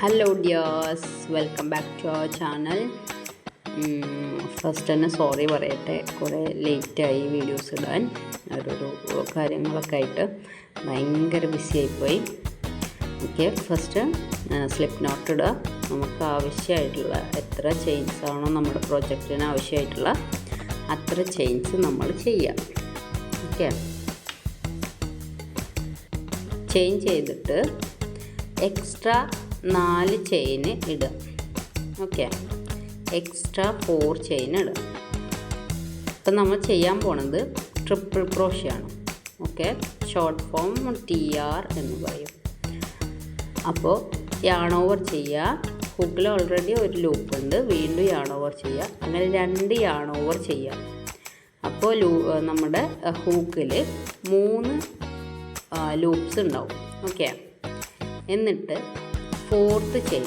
Hello dears, welcome back to our channel. First തന്നെ sorry പറയട്ടെ, കുറേ ലേറ്റായി വീഡിയോസ് ഇടാൻ. ഓരോരോ കാര്യങ്ങളൊക്കെ ആയിട്ട് ഭയങ്കര ബിസി ആയിപ്പോയി. ഓക്കെ, ഫസ്റ്റ് സ്ലിപ്പ് നോട്ട് ഇടുക. നമുക്ക് ആവശ്യമായിട്ടുള്ള എത്ര ചെയിൻസ് ആണോ നമ്മുടെ പ്രോജക്റ്റിന് ആവശ്യമായിട്ടുള്ള അത്ര ചെയിൻസ് നമ്മൾ ചെയ്യാം. ഓക്കെ, ചെയിൻ ചെയ്തിട്ട് എക്സ്ട്രാ 4 ചെയിന് ഇടുക. ഓക്കെ, എക്സ്ട്രാ 4 ചെയിൻ ഇടുക. ഇപ്പം നമ്മൾ ചെയ്യാൻ പോണത് ട്രിപ്പിൾ ക്രോഷ്യാണ്. ഓക്കെ, ഷോർട്ട് ഫോം TR എന്ന് പറയും. അപ്പോൾ യാൺ ഓവർ ചെയ്യുക. ഹുക്കിൽ ഓൾറെഡി ഒരു ലൂപ്പ് ഉണ്ട്, വീണ്ടും യാൺ ഓവർ ചെയ്യുക. അങ്ങനെ 2 യാൺ ഓവർ ചെയ്യുക. അപ്പോൾ നമ്മുടെ ഹൂക്കിൽ 3 ലൂപ്സ് ഉണ്ടാവും. ഓക്കെ, എന്നിട്ട് 4th ചെയിൻ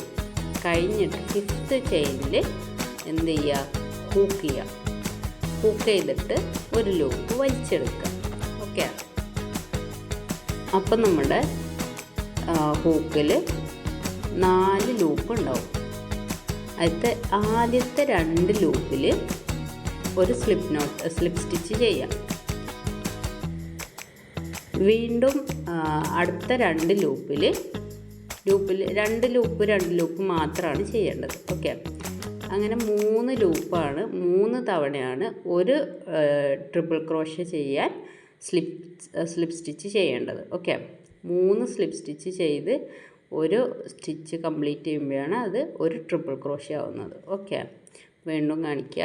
കഴിഞ്ഞിട്ട് 5th ചെയിനിൽ എന്ത് ചെയ്യുക, ഹൂക്ക് ചെയ്യുക. ഹൂക്ക് ചെയ്തിട്ട് ഒരു ലൂപ്പ് വലിച്ചെടുക്കുക. ഓക്കെ, അപ്പം നമ്മുടെ ഹൂക്കിൽ 4 ലൂപ്പ് ഉണ്ടാവും. ആദ്യത്തെ 2 ലൂപ്പിൽ ഒരു സ്ലിപ്പ് സ്റ്റിച്ച് ചെയ്യാം. വീണ്ടും അടുത്ത 2 ലൂപ്പിൽ 2 ലൂപ്പ് മാത്രമാണ് ചെയ്യേണ്ടത്. ഓക്കെ, അങ്ങനെ 3 ലൂപ്പാണ്, 3 തവണയാണ് ഒരു ട്രിപ്പിൾ ക്രോഷ്യ ചെയ്യാൻ സ്ലിപ്പ് സ്റ്റിച്ച് ചെയ്യേണ്ടത്. ഓക്കെ, 3 സ്ലിപ്പ് സ്റ്റിച്ച് ചെയ്ത് ഒരു സ്റ്റിച്ച് കംപ്ലീറ്റ് ചെയ്യുമ്പോഴാണ് അത് ഒരു ട്രിപ്പിൾ ക്രോഷ്യ ആവുന്നത്. ഓക്കെ, വീണ്ടും കാണിക്കുക.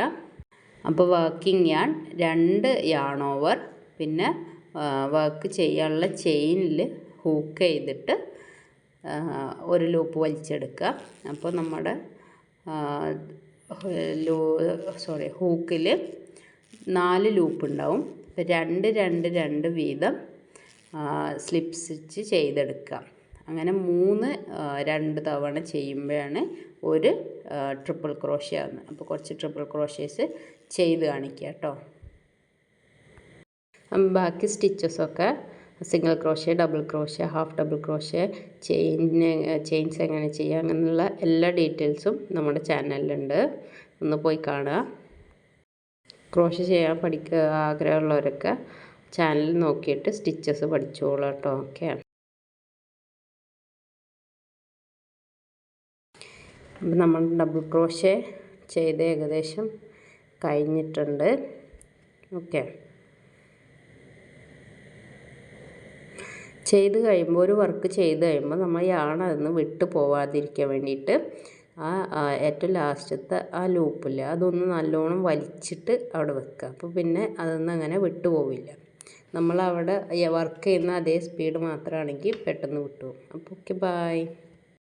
അപ്പോൾ വർക്കിംഗ് യാൺ 2 യാൺ ഓവർ, പിന്നെ വർക്ക് ചെയ്യാനുള്ള ചെയിനിൽ ഹൂക്ക് ചെയ്തിട്ട് ഒരു ലൂപ്പ് വലിച്ചെടുക്കുക. അപ്പോൾ നമ്മുടെ ഹൂക്കിൽ 4 ലൂപ്പ് ഉണ്ടാവും. 2 വീതം സ്ലിപ്പ് സ്റ്റിച്ച് ചെയ്തെടുക്കുക. അങ്ങനെ 2 തവണ ചെയ്യുമ്പോഴാണ് ഒരു ട്രിപ്പിൾ ക്രോഷ്യ ആവുന്നത്. അപ്പോൾ കുറച്ച് ട്രിപ്പിൾ ക്രോഷ്യേസ് ചെയ്ത് കാണിക്കുക കേട്ടോ. ബാക്കി സ്റ്റിച്ചസൊക്കെ single crochet, double crochet, half double crochet, chains എങ്ങനെ ചെയ്യുക, അങ്ങനെയുള്ള എല്ലാ ഡീറ്റെയിൽസും നമ്മുടെ ചാനലിലുണ്ട്. ഒന്ന് പോയി കാണുക. ക്രോഷ്യ ചെയ്യാൻ ആഗ്രഹമുള്ളവരൊക്കെ ചാനൽ നോക്കിയിട്ട് സ്റ്റിച്ചസ് പഠിച്ചോളൂ കേട്ടോ. ഓക്കെ, അപ്പം നമ്മൾ ഡബിൾ ക്രോഷ്യ ചെയ്ത് ഏകദേശം കഴിഞ്ഞിട്ടുണ്ട്. ഓക്കെ, ചെയ്ത് കഴിയുമ്പോൾ ഒരു വർക്ക് ചെയ്ത് കഴിയുമ്പോൾ നമ്മൾ യാൺ അതിന് വിട്ട് പോവാതിരിക്കാൻ വേണ്ടിയിട്ട് ഏറ്റവും ലാസ്റ്റത്തെ ലൂപ്പില്ല അതൊന്ന് നല്ലോണം വലിച്ചിട്ട് അവിടെ വെക്കുക. അപ്പോൾ പിന്നെ അതൊന്നും അങ്ങനെ വിട്ടു പോവില്ല. നമ്മളവിടെ വർക്ക് ചെയ്യുന്ന അതേ സ്പീഡ് മാത്രമാണെങ്കിൽ പെട്ടെന്ന് വിട്ടു പോകും. അപ്പോൾ ഓക്കെ, ബൈ.